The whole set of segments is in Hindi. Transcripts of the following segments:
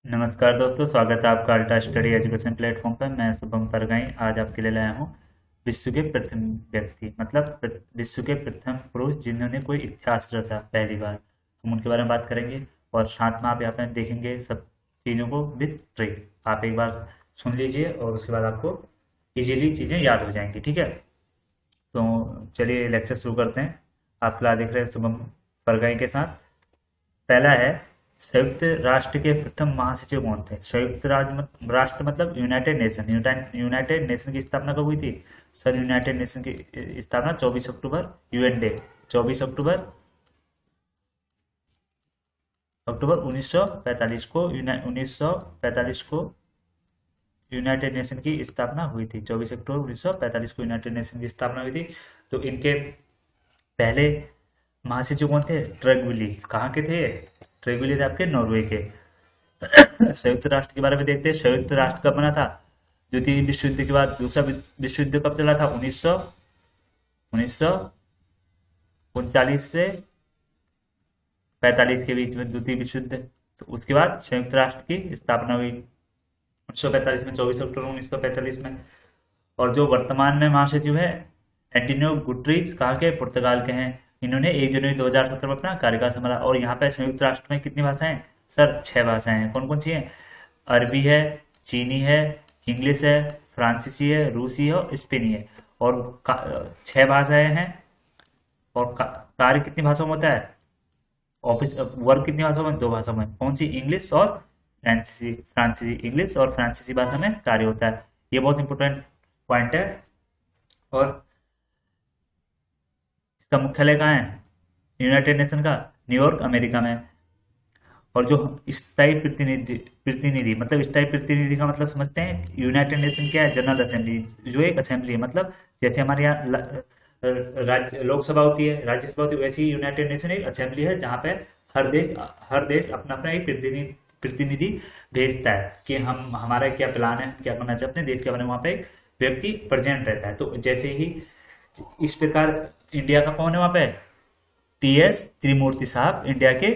नमस्कार दोस्तों, स्वागत है आपका अल्ट्रा स्टडी एजुकेशन प्लेटफॉर्म पर। मैं शुभम परगाई आज आपके लिए लाया हूँ विश्व के प्रथम व्यक्ति, मतलब विश्व के प्रथम पुरुष जिन्होंने कोई इतिहास रचा पहली बार। हम उनके बारे में बात करेंगे और साथ में आप यहाँ पे देखेंगे सब चीज़ों को विद ट्रिक। आप एक बार सुन लीजिए और उसके बाद आपको इजीली चीज़ें याद हो जाएंगी, ठीक है। तो चलिए लेक्चर शुरू करते हैं। आप क्लास देख रहे हैं शुभम परगाई के साथ। पहला है, संयुक्त राष्ट्र के प्रथम महासचिव कौन थे? राष्ट्र मतलब यूनाइटेड नेशन। यूनाइटेड नेशन की स्थापना कब हुई थी? सर, यूनाइटेड नेशन की स्थापना 24 अक्टूबर, यूएन डे 24 अक्टूबर 1945 को 1945 को यूनाइटेड नेशन की स्थापना हुई थी। 24 अक्टूबर 1945 को यूनाइटेड नेशन की स्थापना हुई थी। तो इनके पहले महासचिव कौन थे? ट्रेगविली। कहाँ के थे? ट्रेगविली थे आपके नॉर्वे के। संयुक्त राष्ट्र के बारे में देखते हैं। संयुक्त राष्ट्र कब बना था? द्वितीय विश्व युद्ध के बाद। दूसरा विश्व युद्ध कब चला था? 1939 से 45 के बीच में द्वितीय विश्व युद्ध। तो उसके बाद संयुक्त राष्ट्र की स्थापना हुई 1945 में, 24 अक्टूबर 1945 में। और जो वर्तमान में महासचिव है एंटोनियो गुटरीस, कहाँ के? पुर्तगाल के हैं। इन्होंने 1 जनवरी 2017 में अपना कार्यकाल संभाला। और यहाँ पे संयुक्त राष्ट्र में कितनी भाषाएं? सर 6 भाषाएं हैं। कौन कौन सी हैं? अरबी है, चीनी है, इंग्लिश है, फ्रांसीसी है, रूसी है और स्पेनी है। और 6 भाषाएं हैं। और कार्य कितनी भाषाओं में होता है? ऑफिस वर्क कितनी भाषाओं में? 2 भाषाओं में। कौन सी? इंग्लिश और फ्रांसीसी। इंग्लिश और फ्रांसीसी भाषा में कार्य होता है। ये बहुत इंपॉर्टेंट पॉइंट है। और इसका मुख्यालय कहाँ है? यूनाइटेड नेशन का न्यूयॉर्क, अमेरिका में। और जो स्थायी प्रतिनिधि मतलब स्थायी प्रतिनिधि का मतलब समझते हैं? यूनाइटेड नेशन क्या है? जनरल असेंबली, जो एक असेंबली है। मतलब जैसे हमारे यहाँ राज्य लोकसभा होती है, राज्यसभा होती है, वैसे ही यूनाइटेड नेशन एक असेंबली है जहाँ पे हर देश अपना अपना एक प्रतिनिधि भेजता है कि हम हमारा क्या प्लान है, क्या करना चाहते हैं देश के बारे में। वहाँ पे एक व्यक्ति प्रेजेंट रहता है। तो जैसे ही इस प्रकार इंडिया का कौन है वहां पे? टीएस त्रिमूर्ति साहब इंडिया के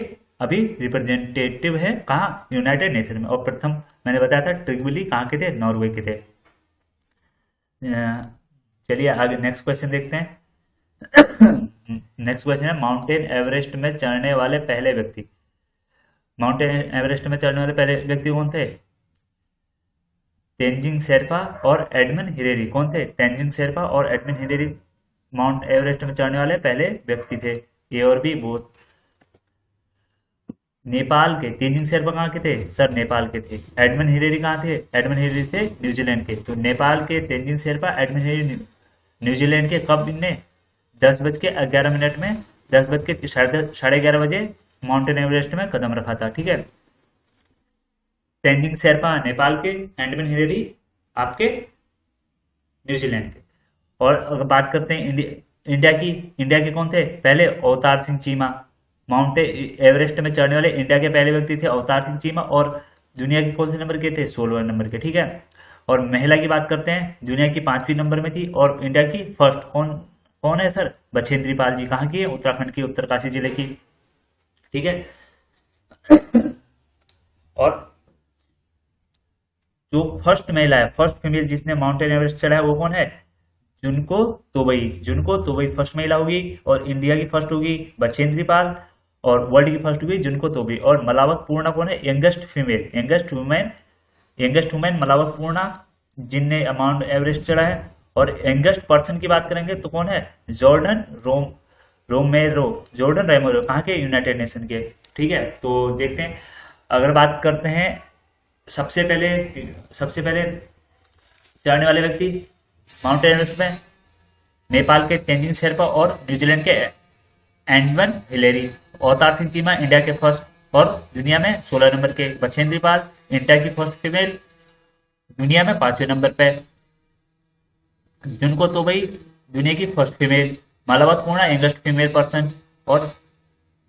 अभी रिप्रेजेंटेटिव है। कहाँ? यूनाइटेड नेशन में। और प्रथम मैंने बताया था ट्रिगविली कहाँ के थे? नॉर्वे के थे। चलिए आगे नेक्स्ट क्वेश्चन देखते हैं। नेक्स्ट क्वेश्चन है, माउंटेन एवरेस्ट में चढ़ने वाले पहले व्यक्ति। माउंटेन एवरेस्ट में चढ़ने वाले पहले व्यक्ति कौन थे? तेंजिंग शेरपा और एडमंड हिलेरी। कौन थे? तेंजिंग शेरपा और एडमंड हिलेरी माउंट एवरेस्ट में चढ़ने वाले पहले व्यक्ति थे। ये और भी बहुत। नेपाल के तेंजिंग शेरपा कहाँ के थे? सर नेपाल के थे। एडमंड हिलेरी कहाँ थे? एडमंड हिलेरी थे न्यूजीलैंड के। तो नेपाल के Tenzing Sherpa, Edmund Hillary New Zealand के। कब? इनने 10:11 में 10:11:30 बजे माउंटेन एवरेस्ट में कदम रखा था, ठीक है। तेंजिंग शेरपा नेपाल के, एडमंड हिलेरी आपके न्यूजीलैंड के। और अगर बात करते हैं इंडिया के कौन थे? पहले अवतार सिंह चीमा। माउंट एवरेस्ट में चढ़ने वाले इंडिया के पहले व्यक्ति थे अवतार सिंह चीमा। और दुनिया के कौन से नंबर के थे? 16वें नंबर के, ठीक है। और महिला की बात करते हैं, दुनिया की 5वीं नंबर में थी। और इंडिया की फर्स्ट कौन है सर? बछेंद्री पाल जी। कहाँ की है? उत्तराखंड की, उत्तरकाशी जिले की, ठीक है। और जो फर्स्ट महिला है, फर्स्ट फीमेल जिसने माउंटेन एवरेस्ट चढ़ा है वो कौन है? जुनको तोबई फर्स्ट महिला होगी। और इंडिया की फर्स्ट होगी बछेंद्री पाल। और वर्ल्ड की फर्स्ट होगी जुनको तोबई। और मलावत पूर्णा कौन है? Youngest female, youngest women Malawat पूर्णा, जिनने माउंट एवरेस्ट चढ़ा है। और यंगेस्ट पर्सन की बात करेंगे तो कौन है? जॉर्डन रेमोरो। कहाँ के? यूनाइटेड नेशन के, ठीक है। तो देखते हैं, अगर बात करते हैं सबसे पहले चढ़ने वाले व्यक्ति माउंटेन एवरेस्ट में, नेपाल के तेंजिंग शेरपा और न्यूजीलैंड के Edmund Hillary. Avtar Singh Cheema India के फर्स्ट और दुनिया में 16 नंबर के। बछेंद्री पाल इंडिया की फर्स्ट फीमेल, दुनिया में 5वें नंबर पे। जुनको तोबई दुनिया की फर्स्ट फीमेल। मलावत पूर्णा यंगेस्ट फीमेल पर्सन। और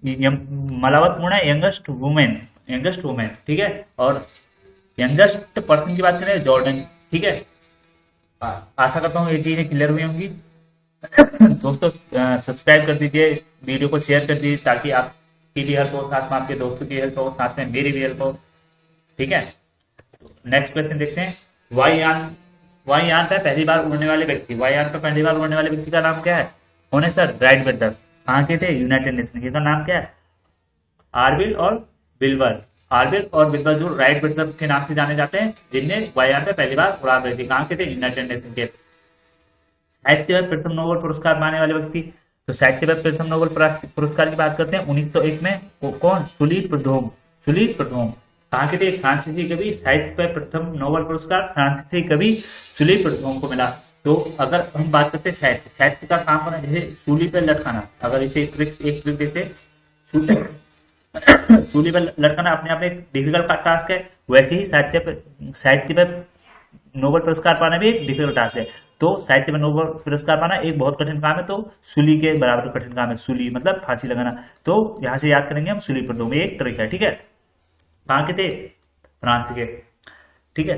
मलावत पूर्णा यंगेस्ट वुमेन, ठीक है। और यंगेस्ट पर्सन की बात करें जॉर्डन, ठीक है। आशा करता हूँ ये चीजें क्लियर हुई होंगी। दोस्तों सब्सक्राइब कर दीजिए, वीडियो को शेयर कर दीजिए ताकि आपकी भी हेल्प हो, साथ में आपके दोस्तों की हेल्प हो, साथ में मेरी भी हेल्प हो। ठीक है। नेक्स्ट क्वेश्चन देखते हैं। वायुयान पे पहली बार उड़ने वाले व्यक्ति, वायुयान पे पहली बार उड़ने वाले व्यक्ति का नाम क्या है? कौन है सर? Right Wilbur. कहाँ के थे? यूनाइटेड नेशन के। का नाम क्या है? आर्विल और विल्बर। आर्विल और विल्बर जो राइट विल्बर के नाम से जाने जाते हैं, जिनने वायुयान पे पहली बार उड़ान भरी थी। कहाँ के थे? यूनाइटेड नेशन के। साहित्य में प्रथम नोबेल पुरस्कार पाने वाले व्यक्ति, तो साहित्य में प्रथम नोबेल पुरस्कार की बात करते हैं 1901 में। कौन? सुली प्रदोम। सुली प्रदोम कहाँ के थे? फ्रांसीसी कवि। साहित्य पर प्रथम नोबेल पुरस्कार फ्रांसीसी कवि सुली प्रदोम को मिला। तो अगर हम बात करते हैं साहित्य, साहित्य का काम करना, जैसे सूली पर लटकाना, अगर इसे एक ट्रिक देते, सूली पर लटकाना अपने आप में एक डिफिकल्ट टास्क है, वैसे ही साहित्य पे नोबेल पुरस्कार पाना भी एक डिफिकल्ट टास्क है। तो साहित्य में नोबेल पुरस्कार पाना एक बहुत कठिन काम है, तो सूली के बराबर कठिन काम है। सूली मतलब फांसी लगाना। तो यहां से याद करेंगे हम सूली पर दो, एक ट्रिक है, ठीक है। कहाँ के थे? फ्रांस के, ठीक है।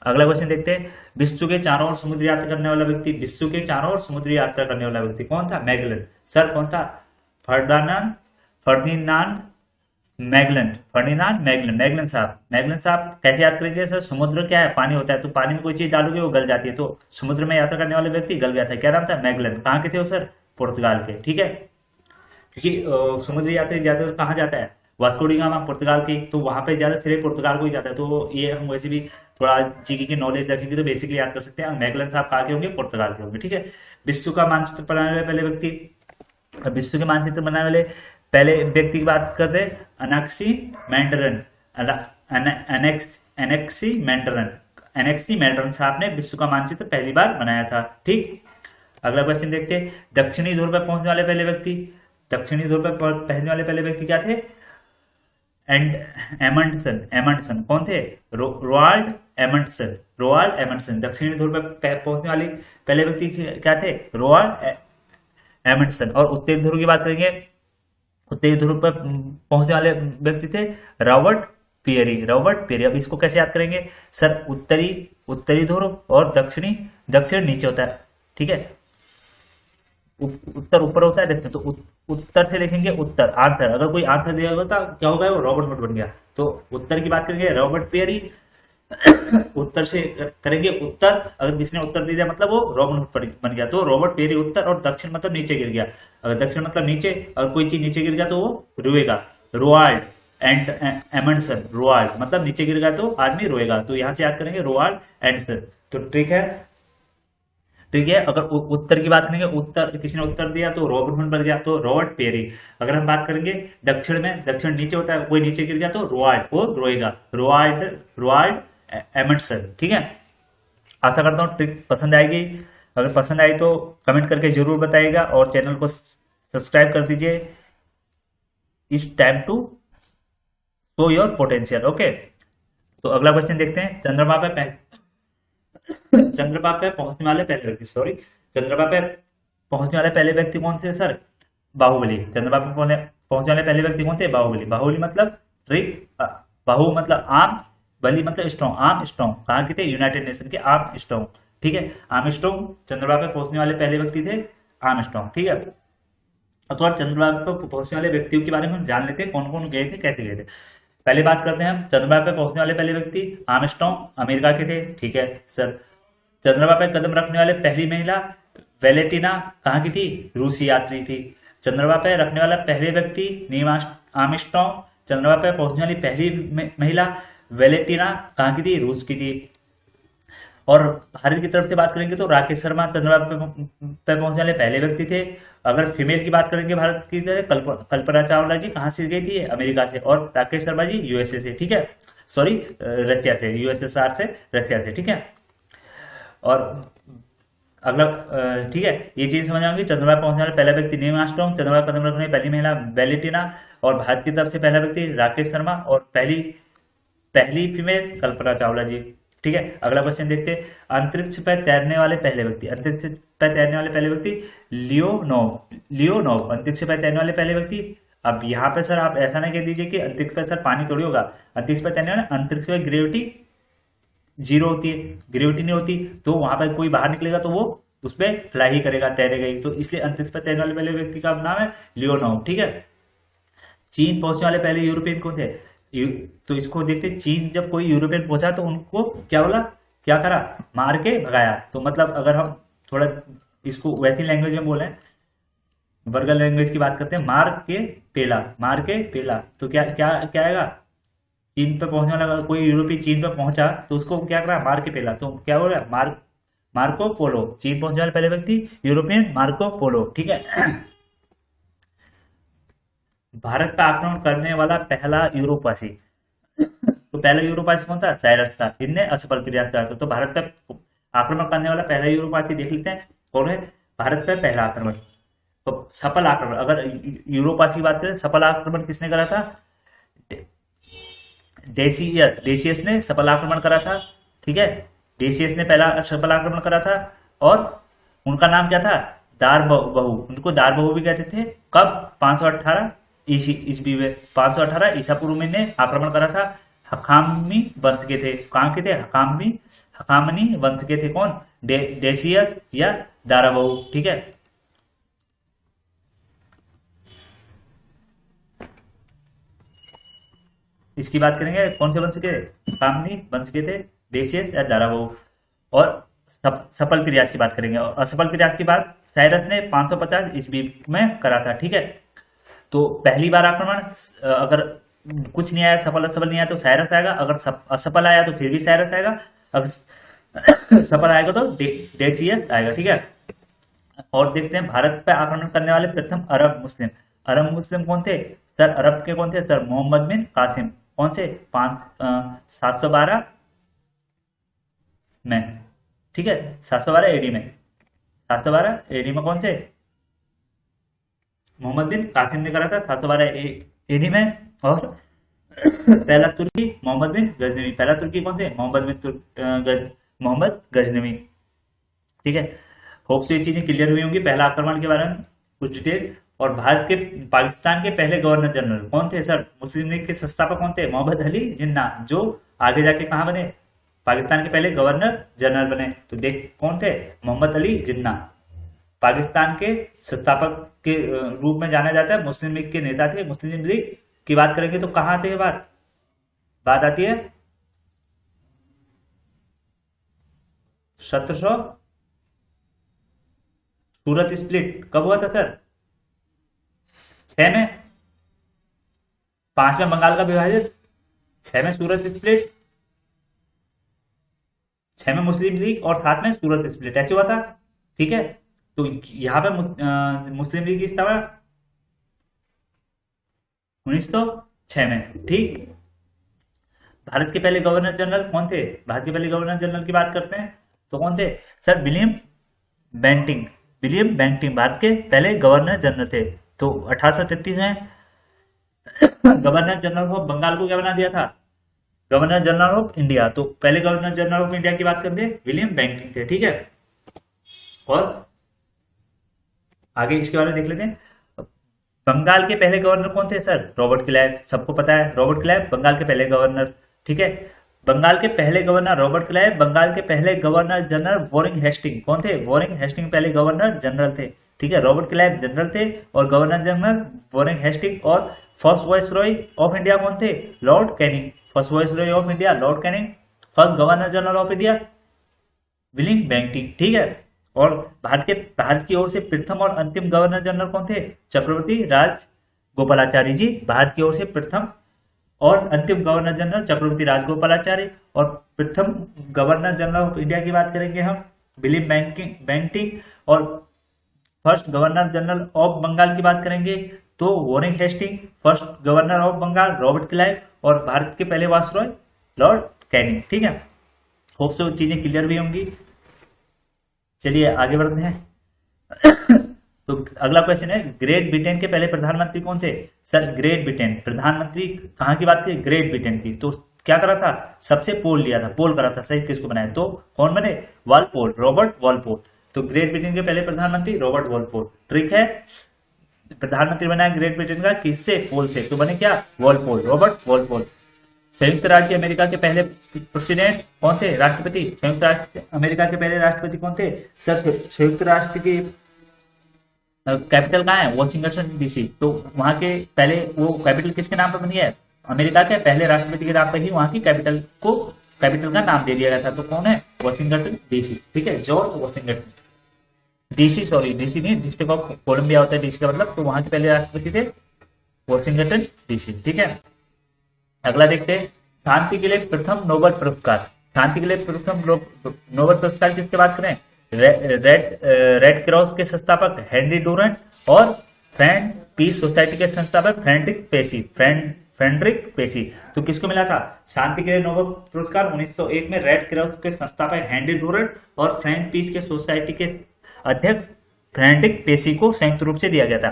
अगला क्वेश्चन देखते हैं। विश्व के चारों ओर समुद्री यात्रा करने वाला व्यक्ति, विश्व के चारों ओर समुद्री यात्रा करने वाला व्यक्ति कौन था? मैगलन। सर कौन था? फर्डिनांड मैगलन साहब। मैगलन साहब कैसे याद करेंगे सर? समुद्र क्या है? पानी होता है, तो पानी में कोई चीज डालोगे वो गल जाती है, तो समुद्र में यात्रा करने वाले व्यक्ति गल गया था। क्या नाम था? मैगलन। कहाँ के थे वो सर? पुर्तगाल के, ठीक है। क्योंकि समुद्री यात्री ज्यादातर कहाँ जाता है? वास्को डी गामा पुर्तगाल की, तो वहां पे ज्यादा सिर्फ पुर्तगाल को ही जाता है। तो ये हम वैसे भी थोड़ा जीके की नॉलेज रखेंगे तो बेसिकली याद कर सकते हैं। मैगलन साहब कहाँ के होंगे? पुर्तगाल के होंगे, ठीक है। विश्व का मानचित्र बनाने वाले पहले व्यक्ति, विश्व के मानचित्र बनाने वाले पहले व्यक्ति की बात कर रहे हैं, एनेक्सी मैंडरन साहब ने विश्व का मानचित्र पहली बार बनाया था, ठीक। अगला क्वेश्चन देखते हैं। दक्षिणी ध्रुव पर पहुंचने वाले पहले व्यक्ति, दक्षिणी ध्रुव पर पहुंचने वाले पहले व्यक्ति क्या थे? एमंडसन कौन थे? Roald Amundsen. दक्षिणी ध्रुव पर पहुंचने वाले पहले व्यक्ति क्या थे? Roald Amundsen. और उत्तरी ध्रुव की बात करेंगे, उत्तरी ध्रुव पर पहुंचने वाले व्यक्ति थे रॉबर्ट पियरी। अब इसको कैसे याद करेंगे सर? उत्तरी ध्रुव और दक्षिण नीचे होता है, ठीक है। उत्तर ऊपर होता है, दक्षिण तो उत्तर से लिखेंगे उत्तर। आंसर अगर कोई आंसर दिया होगा तो क्या होगा? वो रॉबर्ट हुड बन गया। तो उत्तर की बात करेंगे रॉबर्ट पियरी। उत्तर से करेंगे उत्तर, अगर किसी ने उत्तर दे दिया मतलब वो रॉबर्ट हुड बन गया। तो रॉबर्ट पियरी उत्तर, और दक्षिण मतलब नीचे गिर गया। अगर दक्षिण मतलब नीचे, अगर कोई चीज नीचे गिर गया तो वो रोएगा। रोआल्ड एंड एमंडसन, रोआल्ड मतलब नीचे गिर गया तो आदमी रोएगा। तो यहां से याद करेंगे रोआल्ड एंडसन। तो ठीक है। अगर उत्तर की बात करेंगे, उत्तर किसी ने उत्तर दिया तो रॉबर्ट हुड बन गया, तो रॉबर्ट पेरी। अगर हम बात करेंगे दक्षिण में, दक्षिण नीचे होता है, कोई नीचे गिर गया तो रोआल्ड, वो रोएगा। रोआल्ड एमंडसन, ठीक है। आशा करता हूँ ट्रिक पसंद आएगी। अगर पसंद आई तो कमेंट करके जरूर बताइएगा और चैनल को सब्सक्राइब कर दीजिए। It's time to show your potential, okay. तो अगला क्वेश्चन देखते हैं। चंद्रमा पे पहुंचने वाले पहले व्यक्ति, चंद्रमा पे पहुंचने वाले पहले व्यक्ति कौन थे सर? बाहुबली। चंद्रमा पे पहुंचने वाले पहले व्यक्ति कौन थे? बाहुबली मतलब ट्रिक, बाहु मतलब आर्म, बली मतलब स्ट्रॉन्ग, आर्म स्ट्रॉन्ग। कहाँ के थे? यूनाइटेड नेशन के आर्म स्ट्रॉन्ग, ठीक है। आर्म स्ट्रॉन्ग चंद्रमा पे पहुंचने वाले पहले व्यक्ति थे, आर्म स्ट्रॉन्ग, ठीक है। तो चंद्रमा पे पहुंचने वाले व्यक्तियों के बारे में हम जान लेते हैं, कौन कौन गए थे, कैसे गए थे। पहले बात करते हैं हम चंद्रमा पे पहुंचने वाले पहले व्यक्ति आर्मस्ट्रॉन्ग अमेरिका के थे, ठीक है सर। चंद्रमा पे कदम रखने वाले पहली महिला वेलेटिना कहाँ की थी? रूसी यात्री थी। चंद्रमा पे रखने वाला पहले व्यक्ति नील आर्मस्ट्रॉन्ग। चंद्रमा पे पहुंचने वाली पहली महिला वेलेटिना कहाँ की थी? रूस की थी। और भारत की तरफ से बात करेंगे तो राकेश शर्मा चंद्रमा पे पहुंचने वाले पहले व्यक्ति थे। अगर फीमेल की बात करेंगे भारत की तरह कल्पना चावला जी कहाँ से गई थी? अमेरिका से। और राकेश शर्मा जी यूएसए से, ठीक है, सॉरी रशिया से, यूएसएसआर से, रशिया से, ठीक है। और अगला, ठीक है, ये चीज समझ आएंगे। चंद्रमा पहुंचने वाला पहला व्यक्ति नील आर्मस्ट्रॉन्ग, चंद्रमा पर कदम रखने पहली महिला वेलेटिना, और भारत की तरफ से पहला व्यक्ति राकेश शर्मा, और पहली फीमेल कल्पना चावला जी, ठीक है। अगला क्वेश्चन देखते हैं। अंतरिक्ष पर तैरने वाले पहले व्यक्ति, लियोनोव अंतरिक्ष पर तैरने वाले पहले व्यक्ति। अब यहाँ पे सर आप ऐसा नहीं कह दीजिए कि अंतरिक्ष पर सर पानी थोड़ी होगा। अंतरिक्ष पर तैरने वाले, अंतरिक्ष में ग्रेविटी जीरो होती है, ग्रेविटी नहीं होती, तो वहां पर कोई बाहर निकलेगा तो वो उस पर फ्लाई ही करेगा, तैरेगा ही। तो इसलिए अंतरिक्ष पर तैरने वाले पहले व्यक्ति का नाम है लियोनोव, ठीक है। चीन पहुंचने वाले पहले यूरोपियन कौन थे? यू- तो इसको देखते, चीन जब कोई यूरोपियन पहुंचा तो उनको क्या बोला, क्या करा, मार के भगाया। तो मतलब अगर हम थोड़ा इसको वैसी लैंग्वेज में बोले, वर्गल लैंग्वेज की बात करते हैं, मार के पेला, मार के पेला, तो क्या क्या क्या आएगा, चीन पे पहुंचने वाला अगर कोई यूरोपीय चीन पे पहुंचा तो उसको क्या करा, मार के पेला। तो क्या हो रहा, मार्को पोलो, चीन पहुंचने वाले पहले व्यक्ति यूरोपियन मार्को पोलो, ठीक है। भारत का आक्रमण करने वाला पहला यूरोपवासी, तो पहला यूरोपवासी कौन था, साइरस था, इनने असफल प्रयास करा था। तो भारत पे आक्रमण करने वाला पहला यूरोपवासी देख लेते हैं कौन है, भारत पे पहला आक्रमण। तो सफल आक्रमण, अगर यूरोपवासी की बात करें, सफल आक्रमण किसने करा था, डेसियस ने सफल आक्रमण करा था, ठीक है। डेसियस ने पहला सफल आक्रमण करा था, और उनका नाम क्या था, दार बहु, उनको दार बहु भी कहते थे। कब, 518 ईस्वी में, 518 ईसा पूर्व में ने आक्रमण करा था। हकामी वंश के थे, कहाँ के थे, हकामनी वंश के थे, कौन, डेसियस या दारा बहु, ठीक है। इसकी बात करेंगे, कौन से वंश के, हकामनी वंश के थे, डेसियस या दारा बहु। और सफल प्रयास की बात करेंगे, और असफल प्रयास की बात साइरस ने 550 ईस्वी में करा था, ठीक है। तो पहली बार आक्रमण अगर कुछ नहीं आया, सफल असफल नहीं आया तो साइरस आएगा, अगर असफल आया तो फिर भी साइरस आएगा, अगर सफल आएगा तो डेसियस आएगा, ठीक है। और देखते हैं भारत पे आक्रमण करने वाले प्रथम अरब मुस्लिम कौन थे, सर अरब के कौन थे, सर मोहम्मद बिन कासिम, कौन से, 712 में, ठीक है, 712 एडी में, 712 एडी में कौन से, मोहम्मद बिन कासिम ने करा था 712 एडी में। और पहला तुर्की मोहम्मद बिन गजनवी, पहला तुर्की कौन थे, मोहम्मद गजनवी, ठीक है। होप से ये चीजें क्लियर हुई होंगी पहला आक्रमण के बारे में कुछ डिटेल। और भारत के पाकिस्तान के पहले गवर्नर जनरल कौन थे, सर मुस्लिम लीग के संस्थापक कौन थे, मोहम्मद अली जिन्ना, जो आगे जाके कहां बने, पाकिस्तान के पहले गवर्नर जनरल बने। तो देख कौन थे, मोहम्मद अली जिन्ना, पाकिस्तान के संस्थापक के रूप में जाना जाता है, मुस्लिम लीग के नेता थे। मुस्लिम लीग की बात करेंगे तो कहां आती है बात आती है 1700, सूरत स्प्लिट कब हुआ था सर, 6 में, 5 में बंगाल का विभाजन, 6 में सूरत स्प्लिट, 6 में मुस्लिम लीग और 7 में सूरत स्प्लिट, ऐसे हुआ था, ठीक है। तो यहाँ पे मुस्लिम लीग की स्थापना 1906 में, ठीक। भारत के पहले गवर्नर जनरल कौन थे, भारत के पहले गवर्नर जनरल की बात करते हैं तो कौन थे, सर विलियम बेंटिंक भारत के पहले गवर्नर जनरल थे। तो 1833 में गवर्नर जनरल ऑफ बंगाल को क्या बना दिया था, गवर्नर जनरल ऑफ इंडिया। तो पहले गवर्नर जनरल ऑफ इंडिया की बात करते हैं, विलियम बेंटिंक थे, ठीक है। और आगे इसके बारे में देख लेते हैं, बंगाल के पहले गवर्नर कौन थे, सर रॉबर्ट क्लाइव, सबको पता है रॉबर्ट क्लाइव बंगाल के पहले गवर्नर, ठीक है। बंगाल के पहले गवर्नर रॉबर्ट क्लाइव, बंगाल के पहले गवर्नर जनरल वॉरेन हेस्टिंग कौन थे, वॉरेन हेस्टिंग पहले गवर्नर जनरल थे, ठीक है। रॉबर्ट क्लाइव जनरल थे और गवर्नर जनरल वॉरेन हेस्टिंग। और फर्स्ट वाइसरॉय ऑफ इंडिया कौन थे, Lord Canning, first viceroy of India Lord Canning. First governor general of India William Bentinck, ठीक है। और भारत की ओर से प्रथम और अंतिम गवर्नर जनरल कौन थे, चक्रवर्ती राज गोपालाचारी जी, भारत की ओर से प्रथम और अंतिम गवर्नर जनरल चक्रवर्ती राजगोपालाचारी। और प्रथम गवर्नर जनरल ऑफ इंडिया की बात करेंगे हम, विलियम बेंटिंक। और first governor general of Bengal की बात करेंगे तो Warren Hasting. First governor of Bengal Robert Clive और भारत के पहले वाइसरॉय लॉर्ड कैनिंग, ठीक है। होप से वो चीजें क्लियर भी होंगी। चलिए आगे बढ़ते हैं। तो अगला क्वेश्चन है, ग्रेट ब्रिटेन के पहले प्रधानमंत्री कौन थे, सर ग्रेट ब्रिटेन प्रधानमंत्री कहाँ की बात की, ग्रेट ब्रिटेन की। तो क्या करा था, सबसे पोल लिया था, पोल करा था, सही किसको बनाया, तो कौन बने, वॉलपोल, रॉबर्ट वॉलपोल। तो ग्रेट ब्रिटेन के पहले प्रधानमंत्री रॉबर्ट वॉलपोल। ट्रिक है, प्रधानमंत्री बनाया ग्रेट ब्रिटेन का किससे, पोल से, तो बने क्या, वॉलपोल, रॉबर्ट वॉलपोल। संयुक्त राज्य अमेरिका के पहले प्रेसिडेंट कौन थे, राष्ट्रपति, संयुक्त राष्ट्र अमेरिका के पहले राष्ट्रपति कौन थे, सर संयुक्त राष्ट्र की कैपिटल कहाँ है, वॉशिंगटन डीसी। तो वहां के पहले वो कैपिटल किसके नाम पर बनी है, अमेरिका के पहले राष्ट्रपति के नाम पर ही वहां की कैपिटल का नाम दे दिया गया था। तो कौन है? Washington DC. ठीक है, George Washington DC, sorry DC नहीं, डिस्ट्रिक्ट ऑफ कोलंबिया होता है डीसी का मतलब। तो वहां के पहले राष्ट्रपति थे वॉशिंगटन डीसी। ठीक है, अगला देखते हैं शांति के लिए प्रथम नोबेल पुरस्कार। शांति के लिए प्रथम नोबेल पुरस्कार किसके बात करें? रेड क्रॉस के संस्थापक हेनरी डूरंट और फ्रेंड पीस सोसाइटी के संस्थापक फ्रेडरिक पेसी। तो किसको मिला था शांति के लिए नोबेल पुरस्कार? 1901 में रेड क्रॉस के संस्थापक हेनरी डूरंट और फ्रेंड पीस के सोसाइटी के अध्यक्ष फ्रेडरिक पेसी को संयुक्त रूप से दिया गया था।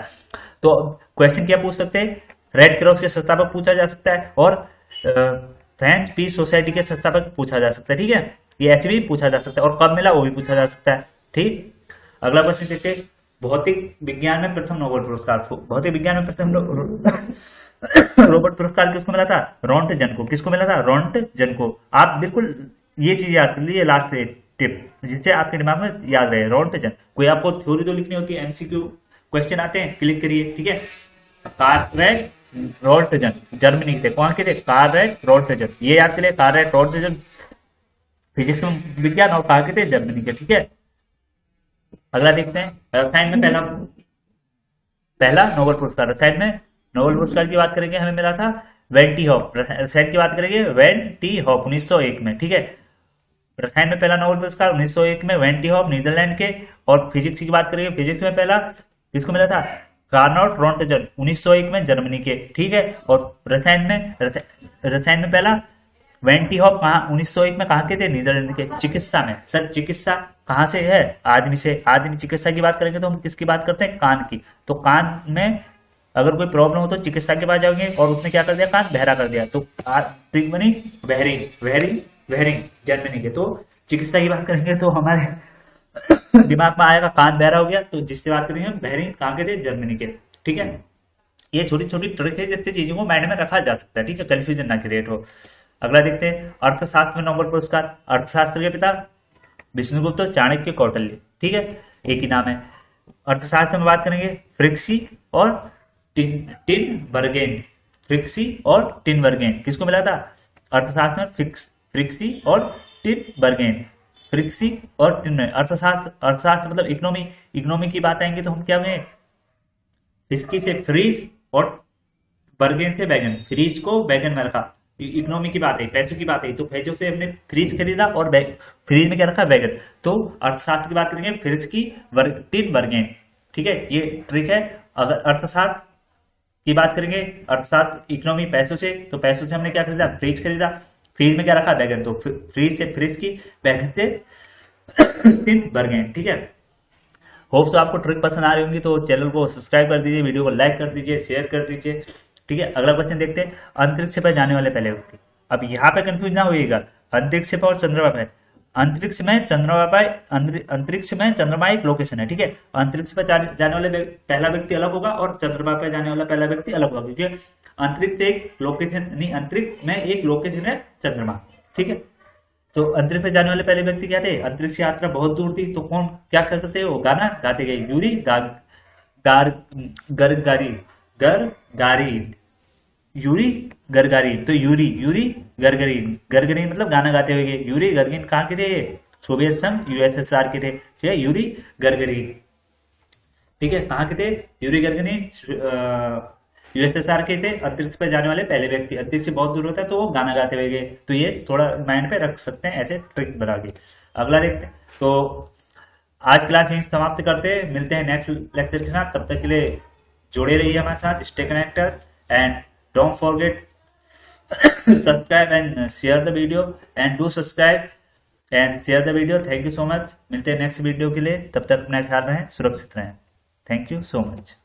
तो क्वेश्चन क्या पूछ सकते हैं? रेड क्रॉस के संस्थापक पूछा जा सकता है और फ्रेंच पीस सोसाइटी के संस्थापक पूछा जा सकता है। ठीक है, ये ऐसे भी पूछा जा सकता है और कब मिला वो भी पूछा जा सकता है। ठीक, अगला क्वेश्चन देखते हैं भौतिक विज्ञान में प्रथम नोबेल पुरस्कार। भौतिक विज्ञान में प्रथम नोबेल पुरस्कार किसको मिला था? रॉन्टजन को। किसको मिला था? रॉन्टजन को। आप बिल्कुल ये चीज याद कर लीजिए, लास्ट टिप जिससे आपके दिमाग में याद रहे, रॉन्टजन। कोई आपको थ्योरी तो लिखनी होती है, एमसीक्यू क्वेश्चन आते हैं, क्लिक करिए। ठीक है, कार्ल रॉन्टजन जर्मनी के थे। कौन के थे? Karl Roentgen. ये याद करिए, कार्ल रॉन्टजन फिजिक्स में विज्ञान और कहा के थे? जर्मनी के। ठीक है, अगला देखते हैं रसायन में पहला नोबेल पुरस्कार। रसायन में नोबेल पुरस्कार की बात करेंगे, हमें मिला था वेन टी हॉप। रसायन की बात करेंगे वेन टी हॉप 1901 में। ठीक है, रसायन में पहला नोबेल पुरस्कार 1901 में वेन टी हॉप नीदरलैंड के। और फिजिक्स की बात करेंगे, फिजिक्स में पहला किसको मिला था? कार्ल रॉन्टजन 1901 में जर्मनी के। ठीक है, और रसायन में पहला वेन टी हॉप कहाँ? 1901 में कहाँ के थे? नीदरलैंड के। चिकित्सा में सर, चिकित्सा कहाँ से है? आदमी से। आदमी चिकित्सा की बात करेंगे तो हम किसकी बात करते हैं? कान की। तो कान में अगर कोई प्रॉब्लम हो तो चिकित्सा के पास जाओगे और उसने क्या कर दिया? कान बहरा कर दिया। तो ट्रिक बनी वेहरिंग जर्मनी के। तो चिकित्सा की बात करेंगे तो हमारे दिमाग में आएगा कान बहरा हो गया, तो जिससे बात करेंगे वेहरिंग कहाँ के थे? जर्मनी के। ठीक है, ये छोटी छोटी ट्रिक है जिससे चीजों को माइंड में रखा जा सकता है। ठीक है, कंफ्यूजन ना क्रिएट हो। अगला देखते हैं अर्थशास्त्र में नोबेल पुरस्कार। अर्थशास्त्र के पिता विष्णुगुप्त, चाणक्य, कौटिल्य। ठीक है, एक ही नाम है। अर्थशास्त्र में बात करेंगे फ्रिक्सी और टिनबर्गेन। फ्रिक्सी और टिनबर्गेन किसको मिला था? अर्थशास्त्र में फ्रिक्सी और टिनबर्गेन। फ्रिक्सी और अर्थशास्त्र मतलब इकोनॉमी की बात आएंगे तो हम क्या में फ्रिक्सी से फ्रीज और बर्गेन से बैगन। फ्रीज को बैगन में रखा, इकोनॉमी की बात है, पैसों की बात है। तो पैसों से हमने फ्रीज खरीदा और फ्रीज में क्या रखा? बैगन। तो अर्थशास्त्र की बात करेंगे फ्रिज की टिनबर्गेन। ठीक है, ये ट्रिक है। अगर अर्थशास्त्र की बात करेंगे, अर्थशास्त्र इकोनॉमी पैसों से, तो पैसों से हमने क्या खरीदा? फ्रीज खरीदा। फ्रीज में क्या रखा? बैगन। तो फ्रीज से फ्रिज की, बैगन से टिनबर्गेन। ठीक है, होप सो आपको ट्रिक पसंद आ रही होंगी। तो चैनल को सब्सक्राइब कर दीजिए, वीडियो को लाइक कर दीजिए, शेयर कर दीजिए। ठीक है, अगला क्वेश्चन देखते हैं अंतरिक्ष पर जाने वाले पहले व्यक्ति। अब यहाँ पे कंफ्यूज ना होइएगा, अंतरिक्ष पर और चंद्रमा पर। अंतरिक्ष में चंद्रमा एक लोकेशन है। ठीक है, अंतरिक्ष पर जाने वाले पहला व्यक्ति अलग होगा और चंद्रमा पर जाने वाला पहला व्यक्ति अलग होगा, क्योंकि अंतरिक्ष एक लोकेशन नहीं, अंतरिक्ष में एक लोकेशन है चंद्रमा। ठीक है, तो अंतरिक्ष में जाने वाले पहले व्यक्ति क्या थे? अंतरिक्ष यात्रा बहुत दूर थी, तो कौन क्या कर सकते? वो गाना गाते गए, यूरी गरगारी। तो यूरी गरगरीन मतलब गाना गाते हुए गए। यूरी गरगरीन कहाँ के थे? सोवियत संघ यूएसएसआर के थे। ठीक है, यूरी गरगरीन। ठीक है, कहाँ के थे? यूरी गरगरीन यूएसएसआर के थे। अंतरिक्ष पर जाने वाले पहले व्यक्ति। अंतरिक्ष से बहुत दूर होता है तो वो गाना गाते हुए गए। तो ये थोड़ा माइंड पे रख सकते हैं, ऐसे ट्रिक बना के। अगला देखते हैं। तो आज क्लास यहीं समाप्त करते हैं, मिलते हैं नेक्स्ट लेक्चर के साथ। तब तक के लिए जुड़े रहिए हमारे साथ, stay connected and don't forget subscribe and share the video and do subscribe and share the video. Thank you so much. मिलते हैं नेक्स्ट वीडियो के लिए, तब तक अपना ख्याल रहें, सुरक्षित रहें। Thank you so much.